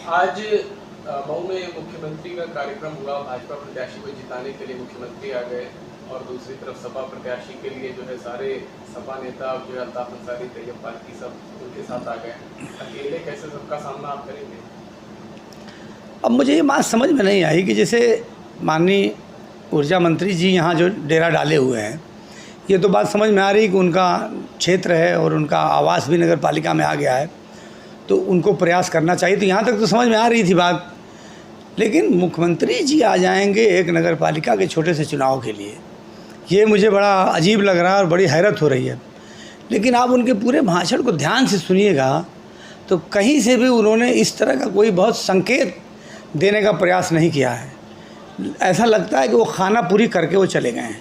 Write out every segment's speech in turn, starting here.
आज मऊ में मुख्यमंत्री का कार्यक्रम हुआ। भाजपा प्रत्याशी को जिताने के लिए मुख्यमंत्री आ गए और दूसरी तरफ सपा प्रत्याशी के लिए जो है सारे सपा नेता जो है अल्ताफ अंसारी, तैयब पार्टी सब उनके साथ आ गए। अकेले कैसे सबका सामना आप करेंगे? अब मुझे ये बात समझ में नहीं आई कि जैसे माननीय ऊर्जा मंत्री जी यहाँ जो डेरा डाले हुए हैं, ये तो बात समझ में आ रही कि उनका क्षेत्र है और उनका आवास भी नगर पालिका में आ गया है, तो उनको प्रयास करना चाहिए। तो यहाँ तक तो समझ में आ रही थी बात, लेकिन मुख्यमंत्री जी आ जाएंगे एक नगर पालिका के छोटे से चुनाव के लिए, ये मुझे बड़ा अजीब लग रहा है और बड़ी हैरत हो रही है। लेकिन आप उनके पूरे भाषण को ध्यान से सुनिएगा तो कहीं से भी उन्होंने इस तरह का कोई बहुत संकेत देने का प्रयास नहीं किया है। ऐसा लगता है कि वो खाना पूरी करके वो चले गए हैं,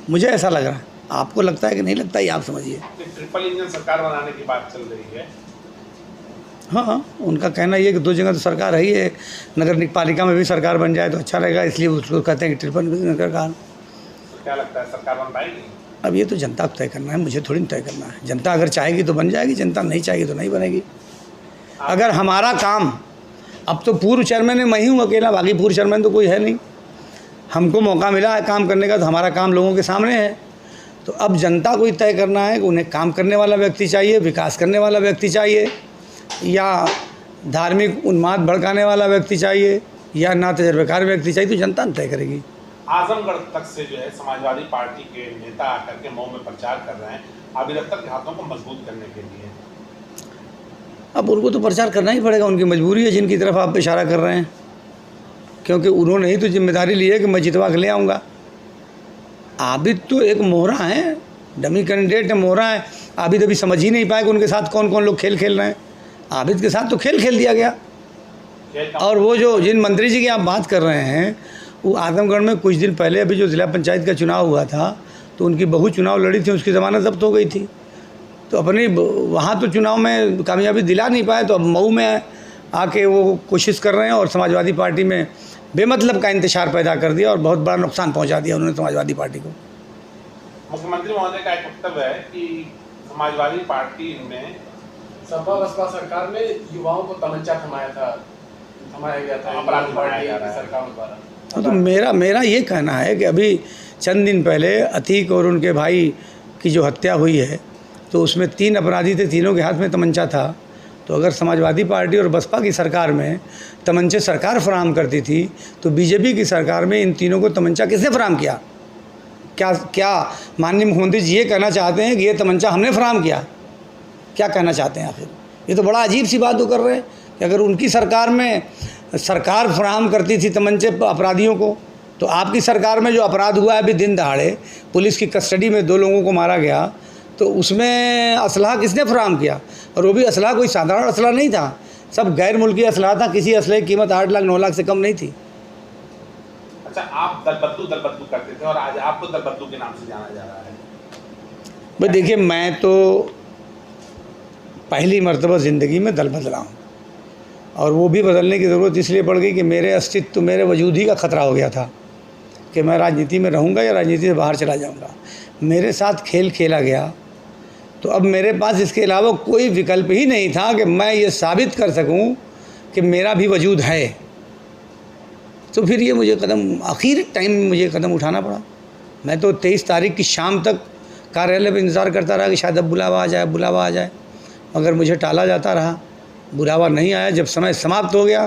मुझे ऐसा लग रहा है। आपको लगता है कि नहीं लगता, ये आप समझिए। ट्रिपल इंजन सरकार बनाने की बात चल रही है। हाँ, उनका कहना ये कि 2 जगह तो सरकार है ही है, नगर पालिका में भी सरकार बन जाए तो अच्छा रहेगा, इसलिए उसको कहते हैं कि ट्रिपल इंजन सरकार। तो क्या लगता है सरकार बन पाएगी? अब ये तो जनता को तय करना है, मुझे थोड़ी तय करना है। जनता अगर चाहेगी तो बन जाएगी, जनता नहीं चाहेगी तो नहीं बनेगी। अगर हमारा काम, अब तो पूर्व चेयरमैन में मैं ही हूँ अकेला, बाकी पूर्व चेयरमैन तो कोई है नहीं। हमको मौका मिला है काम करने का, तो हमारा काम लोगों के सामने है। तो अब जनता को ही तय करना है कि उन्हें काम करने वाला व्यक्ति चाहिए, विकास करने वाला व्यक्ति चाहिए, या धार्मिक उन्माद भड़काने वाला व्यक्ति चाहिए, या ना तजर्बेकार व्यक्ति चाहिए, तो जनता तय करेगी। आजमगढ़ तक से जो है समाजवादी पार्टी के नेता आकर के मऊ में प्रचार कर रहे हैं आबिद अख्तर के हाथों को मजबूत करने के लिए। अब उनको तो प्रचार करना ही पड़ेगा, उनकी मजबूरी है जिनकी तरफ आप इशारा कर रहे हैं, क्योंकि उन्होंने ही तो जिम्मेदारी ली है कि मैं जितवा के ले आऊँगा। आबिद तो एक मोहरा है, डमी कैंडिडेट है, मोहरा है। आबिद अभी समझ ही नहीं पाए कि उनके साथ कौन कौन लोग खेल खेल रहे हैं। आबिद के साथ तो खेल खेल दिया गया। और वो जो जिन मंत्री जी की आप बात कर रहे हैं, वो आजमगढ़ में कुछ दिन पहले अभी जो जिला पंचायत का चुनाव हुआ था, तो उनकी बहू चुनाव लड़ी थी, उसकी ज़मानत जब्त हो गई थी। तो अपनी वहाँ तो चुनाव में कामयाबी दिला नहीं पाए, तो अब मऊ में आके वो कोशिश कर रहे हैं और समाजवादी पार्टी में बेमतलब का इंतशार पैदा कर दिया और बहुत बड़ा नुकसान पहुँचा दिया उन्होंने समाजवादी पार्टी को। मुख्यमंत्री महोदय का एक वक्तव्य है कि समाजवादी पार्टी में सपा बसपा सरकार में युवाओं को तमंचा थमाया गया था अपराधी बनाया जा रहा है सरकार द्वारा। तो मेरा ये कहना है कि अभी चंद दिन पहले अतीक और उनके भाई की जो हत्या हुई है, तो उसमें 3 अपराधी थे, तीनों के हाथ में तमंचा था। तो अगर समाजवादी पार्टी और बसपा की सरकार में तमंचे सरकार फराहम करती थी, तो बीजेपी की सरकार में इन तीनों को तमंचा किसने फराहम किया? क्या माननीय मुख्यमंत्री जी ये कहना चाहते हैं कि ये तमंचा हमने फराहम किया? क्या कहना चाहते हैं आखिर? ये तो बड़ा अजीब सी बात वो कर रहे हैं कि अगर उनकी सरकार में सरकार फराहम करती थी तमंचे अपराधियों को, तो आपकी सरकार में जो अपराध हुआ है अभी दिन दहाड़े, पुलिस की कस्टडी में 2 लोगों को मारा गया, तो उसमें असलहा किसने फराहम किया? और वो भी असलहा कोई साधारण असलहा नहीं था, सब गैर मुल्की असलहा था। किसी असलहे की कीमत 8 लाख 9 लाख से कम नहीं थी। अच्छा, आप दलबद्दू करते थे और आज आपको दलबद्दू के नाम से जाना जा रहा है। भाई देखिए, मैं तो पहली मर्तबा ज़िंदगी में दल बदला हूँ, और वो भी बदलने की ज़रूरत इसलिए पड़ गई कि मेरे अस्तित्व, मेरे वजूद ही का ख़तरा हो गया था कि मैं राजनीति में रहूँगा या राजनीति से बाहर चला जाऊँगा। मेरे साथ खेल खेला गया, तो अब मेरे पास इसके अलावा कोई विकल्प ही नहीं था कि मैं ये साबित कर सकूँ कि मेरा भी वजूद है। तो फिर ये मुझे आखिर टाइम में मुझे कदम उठाना पड़ा। मैं तो 23 तारीख की शाम तक कार्यालय पर इंतज़ार करता रहा कि शायद अब बुलावा आ जाए, मगर मुझे टाला जाता रहा, बुलावा नहीं आया। जब समय समाप्त हो गया,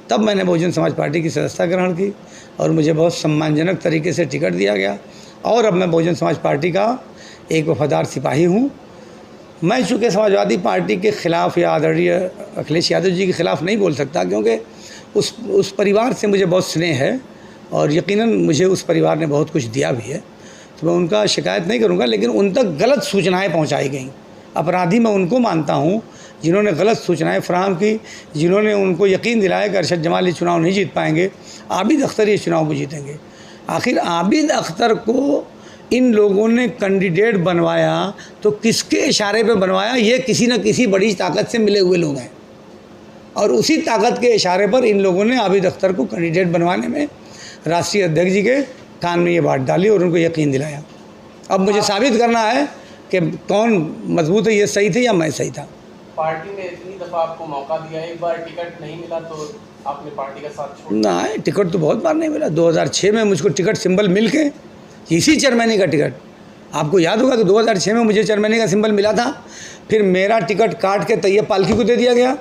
तब मैंने बहुजन समाज पार्टी की सदस्यता ग्रहण की और मुझे बहुत सम्मानजनक तरीके से टिकट दिया गया, और अब मैं बहुजन समाज पार्टी का एक वफादार सिपाही हूँ। मैं चूँकि समाजवादी पार्टी के ख़िलाफ़ या आदरणीय अखिलेश यादव जी के ख़िलाफ़ नहीं बोल सकता, क्योंकि उस परिवार से मुझे बहुत स्नेह है और यकीनन मुझे उस परिवार ने बहुत कुछ दिया भी है, तो मैं उनका शिकायत नहीं करूँगा। लेकिन उन तक गलत सूचनाएँ पहुँचाई गई। अपराधी मैं उनको मानता हूँ जिन्होंने गलत सूचनाएं फराहम की, जिन्होंने उनको यकीन दिलाया कि अरशद जमाल ये चुनाव नहीं जीत पाएंगे, आबिद अख्तर ये चुनाव को जीतेंगे। आखिर आबिद अख्तर को इन लोगों ने कैंडिडेट बनवाया तो किसके इशारे पे बनवाया? ये किसी न किसी बड़ी ताकत से मिले हुए लोग हैं, और उसी ताकत के इशारे पर इन लोगों ने आबिद अख्तर को कैंडिडेट बनवाने में राष्ट्रीय अध्यक्ष जी के कान में ये बात डाली और उनको यकीन दिलाया। अब मुझे साबित करना है कि कौन मजबूत है, ये सही थे या मैं सही था। पार्टी ने इतनी दफ़ा आपको मौका दिया, एक बार टिकट नहीं मिला तो आपने पार्टी का साथ छोड़ ना, टिकट तो बहुत बार नहीं मिला। 2006 में मुझको टिकट सिंबल मिल के, इसी चेयरमैनी का टिकट, आपको याद होगा कि 2006 में मुझे चेयरमैनी का सिंबल मिला था। फिर मेरा टिकट काट के तैयब पालकी को दे दिया गया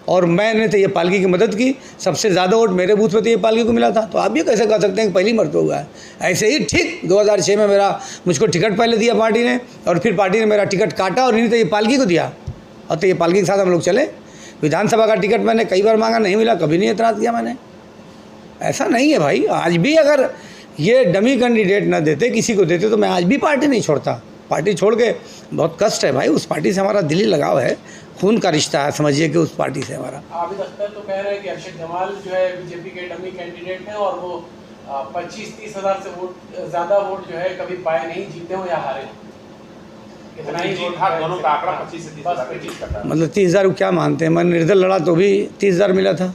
और मैंने तैयब पालकी की मदद की। सबसे ज़्यादा वोट मेरे बूथ पे तैयब पालकी को मिला था। तो आप ये कैसे कह सकते हैं कि पहली मरतबा हुआ है? ऐसे ही ठीक 2006 में मुझको टिकट पहले दिया पार्टी ने, और फिर पार्टी ने मेरा टिकट काटा और इन्हीं तैयब पालकी को दिया, और तैयब पालकी के साथ हम लोग चले। विधानसभा का टिकट मैंने कई बार मांगा, नहीं मिला, कभी नहीं एतराज़ किया मैंने। ऐसा नहीं है भाई। आज भी अगर ये डमी कैंडिडेट न देते, किसी को देते, तो मैं आज भी पार्टी नहीं छोड़ता। पार्टी छोड़ के बहुत कष्ट है भाई। उस पार्टी से हमारा दिली लगाव है, खून का रिश्ता है, समझिए कि उस पार्टी से हमारा। आबिद अख्तर तो कह रहे हैं कि अरशद जमाल जो है बीजेपी के डमी कैंडिडेट हैं और वो 25-30 हज़ार से ज़्यादा वोट जो है कभी पाए नहीं, जीते हो या हारे हो। इतना ही जीत हार दोनों का आंकड़ा 25 से 30 हज़ार पे जीत करता है। मतलब 30,000 को क्या मानते हैं? मैं निर्दल लड़ा तो भी 30,000 मिला था।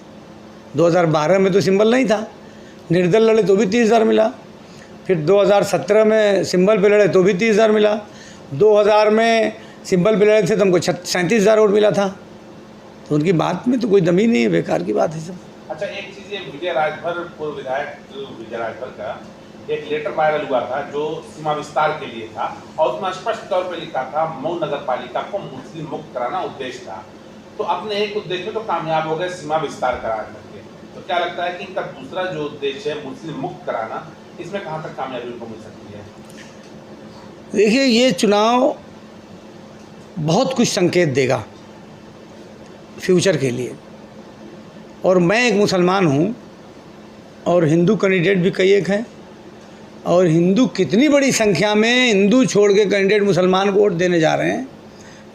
2012 में तो सिंबल नहीं था, निर्दल लड़े तो भी 30,000 मिला। फिर 2017 में सिंबल पे लड़े तो भी 30,000 मिला। 2000 में सिंबल पे लड़े थे तो हमको 37,000 वोट मिला था। तो उनकी बात में तो कोई दम ही नहीं है, बेकार की बात है सब। अच्छा, एक चीज़ ये विजय राजभर, पूर्व विधायक विजय राजभर का एक लेटर वायरल हुआ था जो सीमा विस्तार के लिए था, और उसमें स्पष्ट तौर पे लिखा था मऊ नगर पालिका को मुस्लिम मुक्त कराना उद्देश्य था। तो अपने एक उद्देश्य तो कामयाब हो गए, सीमा विस्तार करा करके। तो क्या लगता है कि इनका दूसरा जो उद्देश्य है मुस्लिम मुक्त कराना, इसमें कहाँ तक कामयाबी उनको मिल सकती है? देखिए, ये चुनाव बहुत कुछ संकेत देगा फ्यूचर के लिए। और मैं एक मुसलमान हूँ और हिंदू कैंडिडेट भी कई एक हैं, और हिंदू कितनी बड़ी संख्या में हिंदू छोड़ के कैंडिडेट मुसलमान को वोट देने जा रहे हैं,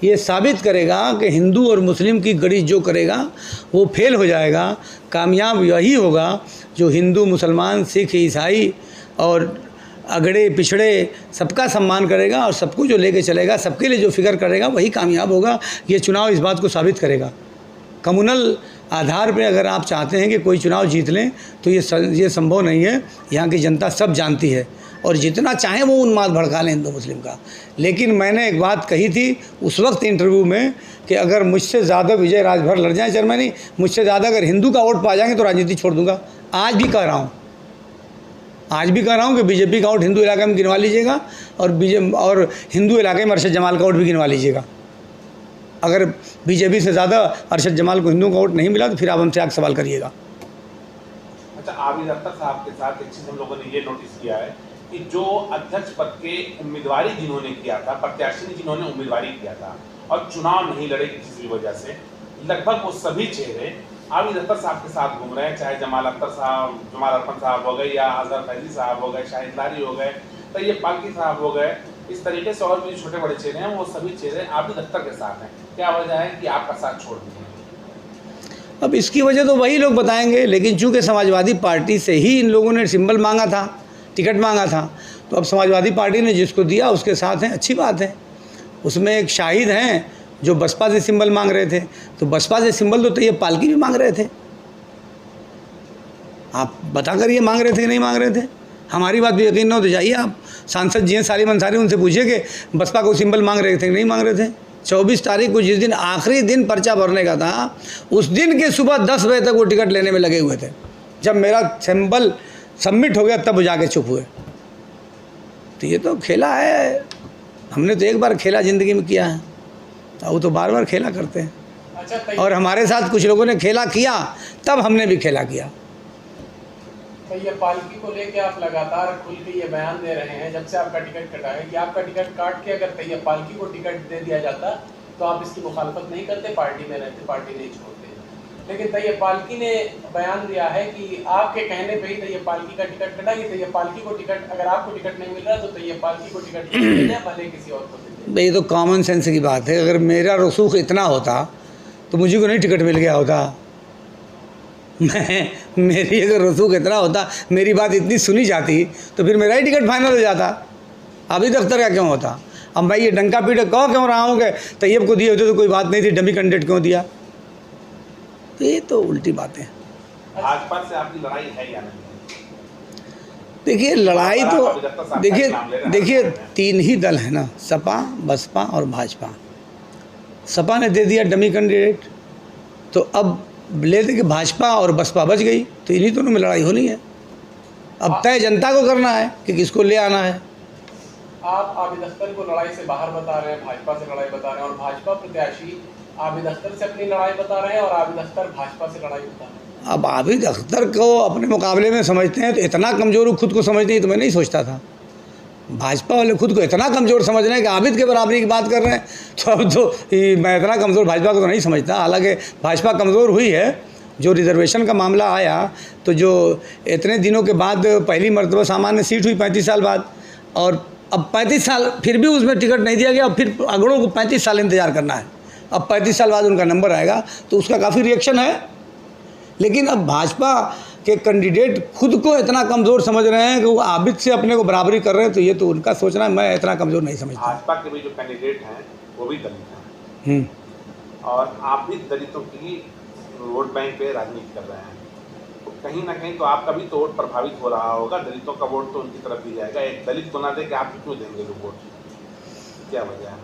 ये साबित करेगा कि हिंदू और मुस्लिम की गढ़ी जो करेगा वो फेल हो जाएगा। कामयाब यही होगा जो हिंदू, मुसलमान, सिख, ईसाई और अगड़े पिछड़े सबका सम्मान करेगा, और सबको जो लेके चलेगा, सबके लिए जो फिक्र करेगा, वही कामयाब होगा। ये चुनाव इस बात को साबित करेगा। कम्युनल आधार पे अगर आप चाहते हैं कि कोई चुनाव जीत लें तो ये संभव नहीं है। यहाँ की जनता सब जानती है, और जितना चाहें वो उन्माद भड़का लें हिंदू मुस्लिम का। लेकिन मैंने एक बात कही थी उस वक्त इंटरव्यू में कि अगर मुझसे ज़्यादा विजय राजभर लड़ जाए चेयरमैनी, मुझसे ज़्यादा अगर हिंदू का वोट पा जाएंगे तो राजनीति छोड़ दूंगा। आज भी कह रहा हूँ, कि बीजेपी का वोट हिंदू इलाके में गिनवा लीजिएगा, और हिंदू इलाके में अरशद जमाल का वोट भी गिनवा लीजिएगा। अगर बीजेपी से ज़्यादा अरशद जमाल को हिंदुओं का वोट नहीं मिला तो फिर आप हमसे आगे सवाल करिएगा। अच्छा, आबिद अख्तर साहब के साथ एक चीज़ हम लोगों ने ये नोटिस किया है कि जो अध्यक्ष पद के उम्मीदवारी जिन्होंने किया था, प्रत्याशी ने जिन्होंने उम्मीदवारी किया था और चुनाव नहीं लड़े किसी भी वजह से, लगभग वो सभी चेहरे आबिद अख्तर साहब के साथ घूम रहे हैं। चाहे जमाल अरफन साहब हो गए, या अजहर फैजी साहब हो गए, शाहिद लारी हो गए, तैयब पालकी साहब हो गए, इस तरीके से और भी छोटे बड़े चेहरे हैं, वो सभी चेहरे आबिद अख्तर के साथ हैं। क्या वजह है कि आपका साथ छोड़ दिए? अब इसकी वजह तो वही लोग बताएंगे, लेकिन चूंकि समाजवादी पार्टी से ही इन लोगों ने सिंबल मांगा था, टिकट मांगा था, तो अब समाजवादी पार्टी ने जिसको दिया उसके साथ हैं, अच्छी बात है। उसमें एक शाहिद हैं जो बसपा से सिंबल मांग रहे थे, तो बसपा से सिंबल तो तैयब पालकी भी मांग रहे थे। आप बता कर ये मांग रहे थे कि नहीं मांग रहे थे? हमारी बात भी यकीन न हो तो जाइए आप सांसद जी हैं सालिम अंसारी, उनसे पूछिए कि बसपा को सिंबल मांग रहे थे कि नहीं मांग रहे थे। 24 तारीख को जिस दिन आखिरी दिन पर्चा भरने का था, उस दिन के सुबह 10 बजे तक वो टिकट लेने में लगे हुए थे। जब मेरा सिंबल सबमिट हो गया तब वो जाके चुप हुए। तो ये तो खेला है, हमने तो एक बार खेला ज़िंदगी में किया है, वो तो बार बार खेला करते हैं। अच्छा, और हमारे साथ कुछ लोगों ने खेला किया, तब हमने भी खेला किया। तैयब पालकी को लेके आप लगातार खुल के ये बयान दे रहे हैं जब से आपका टिकट कटा है कि आपका टिकट काट के अगर तैयब पालकी को टिकट दे दिया जाता तो आप इसकी मुखालफत नहीं करते, पार्टी में रहते, पार्टी नहीं छोड़ते। लेकिन तैयब पालकी ने बयान दिया है कि आपके कहने पे ही तैयब पालकी का टिकट कटा, कि तैयब पालकी को टिकट, अगर आपको टिकट नहीं मिल रहा तो तैयब पालकी को टिकट दे दें, भले किसी और को दे दें। ये तो कॉमन सेंस की बात है। अगर मेरा रसूख इतना होता तो मुझे को नहीं टिकट मिल गया होता। मेरी अगर रसूख इतना होता, मेरी बात इतनी सुनी जाती, तो फिर मेरा ही टिकट फाइनल हो जाता। आबिद अख्तर का क्यों होता? अब मैं ये डंका पीटे कह क्यों रहा हूँ कि तैयब को दिए होते तो कोई बात नहीं थी, डमी कैंडिडेट क्यों दिया? तो ये तो उल्टी बातें। भाजपा से आपकी लड़ाई है या नहीं? देखिए, लड़ाई तो देखिए 3 ही दल है ना, सपा, बसपा और भाजपा। सपा ने दे दिया डमी कैंडिडेट, तो अब लेते कि भाजपा और बसपा बच गई, तो इन्हीं दोनों में लड़ाई होनी है। अब तय जनता को करना है कि किसको ले आना है। आप आबिद अख्तर को लड़ाई से बाहर बता रहे हैं, भाजपा से लड़ाई बता रहे हैं, और भाजपा प्रत्याशी आबिद अख्तर से अपनी लड़ाई बता रहे हैं और आबिद अख्तर भाजपा से लड़ाई बता रहे हैं। अब आबिद अख्तर को अपने मुकाबले में समझते हैं तो इतना कमज़ोर खुद को समझते हैं, तो मैं नहीं सोचता था। भाजपा वाले खुद को इतना कमज़ोर समझ रहे हैं कि आबिद के बराबरी की बात कर रहे हैं, तो अब तो मैं इतना कमज़ोर भाजपा को तो नहीं समझता। हालांकि भाजपा कमज़ोर हुई है, जो रिजर्वेशन का मामला आया तो जो इतने दिनों के बाद पहली मरतबा सामान्य सीट हुई 35 साल बाद, और अब 35 साल फिर भी उसमें टिकट नहीं दिया गया। अब फिर अगड़ों को 35 साल इंतज़ार करना है। अब 35 साल बाद उनका नंबर आएगा, तो उसका काफ़ी रिएक्शन है। लेकिन अब भाजपा के कैंडिडेट खुद को इतना कमज़ोर समझ रहे हैं कि वो आबिद से अपने को बराबरी कर रहे हैं, तो ये तो उनका सोचना है, मैं इतना कमज़ोर नहीं समझता। भाजपा के भी जो कैंडिडेट हैं वो भी दलित हैं और आप भी दलितों की वोट बैंक पे राजनीति कर रहे हैं, तो कहीं ना कहीं तो आपका भी तो वोट प्रभावित हो रहा होगा। दलितों का वोट तो उनकी तरफ ही जाएगा। एक दलित को ना दे के आप क्यों देंगे लोग वोट, क्या वजह है?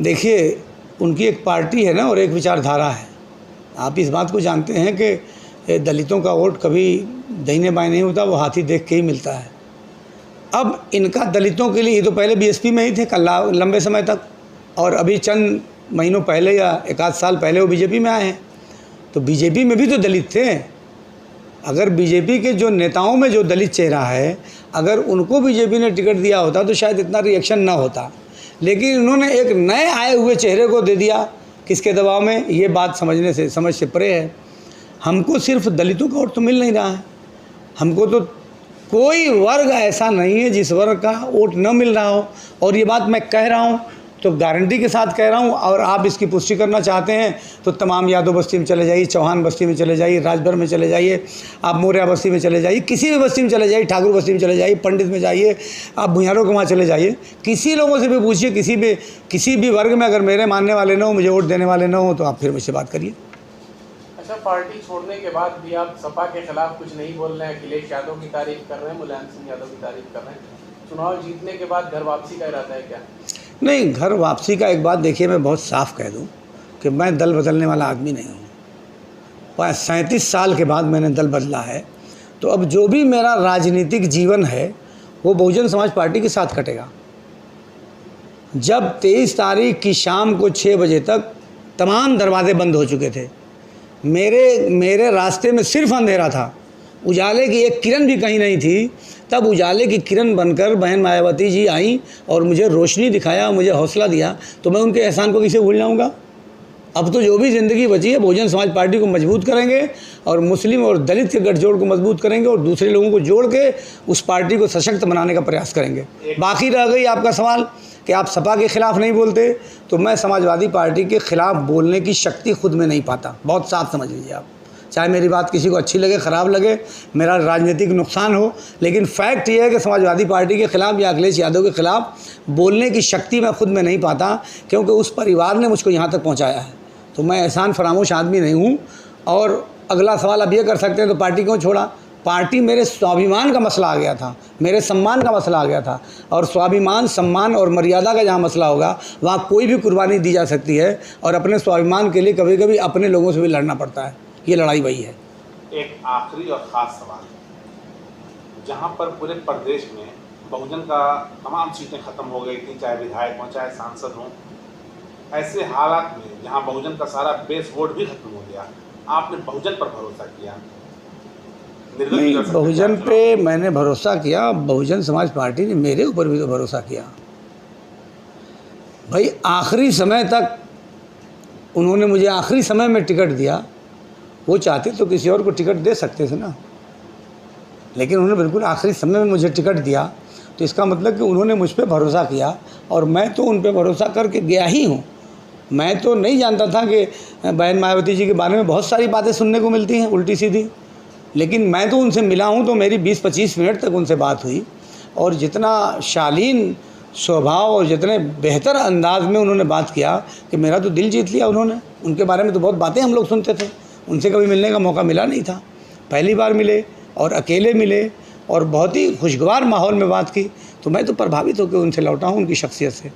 देखिए, उनकी एक पार्टी है ना और एक विचारधारा है। आप इस बात को जानते हैं कि दलितों का वोट कभी दाहिने बाएं नहीं होता, वो हाथी देख के ही मिलता है। अब इनका दलितों के लिए, ये तो पहले बीएसपी में ही थे लंबे समय तक, और अभी चंद महीनों पहले या एक आध साल पहले वो बीजेपी में आए हैं। तो बीजेपी में भी तो दलित थे। अगर बीजेपी के जो नेताओं में जो दलित चेहरा है, अगर उनको बीजेपी ने टिकट दिया होता तो शायद इतना रिएक्शन ना होता। लेकिन उन्होंने एक नए आए हुए चेहरे को दे दिया, किसके दबाव में, ये बात समझ से परे है। हमको सिर्फ दलितों का वोट तो मिल नहीं रहा है, हमको तो कोई वर्ग ऐसा नहीं है जिस वर्ग का वोट न मिल रहा हो। और ये बात मैं कह रहा हूँ तो गारंटी के साथ कह रहा हूँ, और आप इसकी पुष्टि करना चाहते हैं तो तमाम यादव बस्ती में चले जाइए, चौहान बस्ती में चले जाइए, राजभर में चले जाइए, आप मौर्या बस्ती में चले जाइए, किसी भी बस्ती में चले जाइए, ठाकुर बस्ती में चले जाइए, पंडित में जाइए, आप भुइयारों के वहाँ चले जाइए, किसी लोगों से भी पूछिए, किसी भी वर्ग में अगर मेरे मानने वाले न हो, मुझे वोट देने वाले न हो, तो आप फिर मुझसे बात करिए। अच्छा, पार्टी छोड़ने के बाद भी आप सपा के खिलाफ कुछ नहीं बोल रहे हैं, अखिलेश यादव की तारीफ कर रहे हैं, मुलायम सिंह यादव की तारीफ कर रहे हैं। चुनाव जीतने के बाद घर वापसी का इरादा है क्या? नहीं, घर वापसी का एक बात देखिए, मैं बहुत साफ कह दूं कि मैं दल बदलने वाला आदमी नहीं हूं। 37 साल के बाद मैंने दल बदला है, तो अब जो भी मेरा राजनीतिक जीवन है वो बहुजन समाज पार्टी के साथ कटेगा। जब 23 तारीख की शाम को 6 बजे तक तमाम दरवाजे बंद हो चुके थे, मेरे रास्ते में सिर्फ अंधेरा था, उजाले की एक किरण भी कहीं नहीं थी, तब उजाले की किरण बनकर बहन मायावती जी आई और मुझे रोशनी दिखाया, मुझे हौसला दिया, तो मैं उनके एहसान को कैसे भूल जाऊंगा। अब तो जो भी ज़िंदगी बची है, बहुजन समाज पार्टी को मजबूत करेंगे और मुस्लिम और दलित के गठजोड़ को मजबूत करेंगे और दूसरे लोगों को जोड़ के उस पार्टी को सशक्त बनाने का प्रयास करेंगे। बाकी रह गई आपका सवाल कि आप सपा के ख़िलाफ़ नहीं बोलते, तो मैं समाजवादी पार्टी के ख़िलाफ़ बोलने की शक्ति खुद में नहीं पाता। बहुत साफ समझ लीजिए आप, चाहे मेरी बात किसी को अच्छी लगे, ख़राब लगे, मेरा राजनीतिक नुकसान हो, लेकिन फैक्ट ये है कि समाजवादी पार्टी के ख़िलाफ़ या अखिलेश यादव के ख़िलाफ़ बोलने की शक्ति मैं खुद में नहीं पाता, क्योंकि उस परिवार ने मुझको यहाँ तक पहुँचाया है। तो मैं एहसान फरामोश आदमी नहीं हूँ। और अगला सवाल आप ये कर सकते हैं तो पार्टी क्यों छोड़ा? पार्टी मेरे स्वाभिमान का मसला आ गया था, मेरे सम्मान का मसला आ गया था, और स्वाभिमान, सम्मान और मर्यादा का जहाँ मसला होगा वहाँ कोई भी कुर्बानी दी जा सकती है, और अपने स्वाभिमान के लिए कभी कभी अपने लोगों से भी लड़ना पड़ता है। ये लड़ाई वही है। एक आखिरी और ख़ास सवाल, जहाँ पर पूरे प्रदेश में बहुजन का तमाम सीटें ख़त्म हो गई थी, चाहे विधायक हों चाहे सांसद हों, ऐसे हालात में जहाँ बहुजन का सारा बेस वोट भी खत्म हो गया, आपने बहुजन पर भरोसा किया? नहीं, बहुजन पे मैंने भरोसा किया, बहुजन समाज पार्टी ने मेरे ऊपर भी तो भरोसा किया। भाई आखिरी समय तक उन्होंने मुझे आखिरी समय में टिकट दिया, वो चाहते तो किसी और को टिकट दे सकते थे ना, लेकिन उन्होंने बिल्कुल आखिरी समय में मुझे टिकट दिया, तो इसका मतलब कि उन्होंने मुझ पर भरोसा किया और मैं तो उन पर भरोसा करके गया ही हूँ। मैं तो नहीं जानता था कि बहन मायावती जी के बारे में बहुत सारी बातें सुनने को मिलती हैं उल्टी सीधी, लेकिन मैं तो उनसे मिला हूँ तो मेरी 20-25 मिनट तक उनसे बात हुई, और जितना शालीन स्वभाव और जितने बेहतर अंदाज में उन्होंने बात किया कि मेरा तो दिल जीत लिया उन्होंने। उनके बारे में तो बहुत बातें हम लोग सुनते थे, उनसे कभी मिलने का मौका मिला नहीं था, पहली बार मिले और अकेले मिले और बहुत ही खुशगवार माहौल में बात की, तो मैं तो प्रभावित होकर उनसे लौटा हूँ, उनकी शख्सियत से।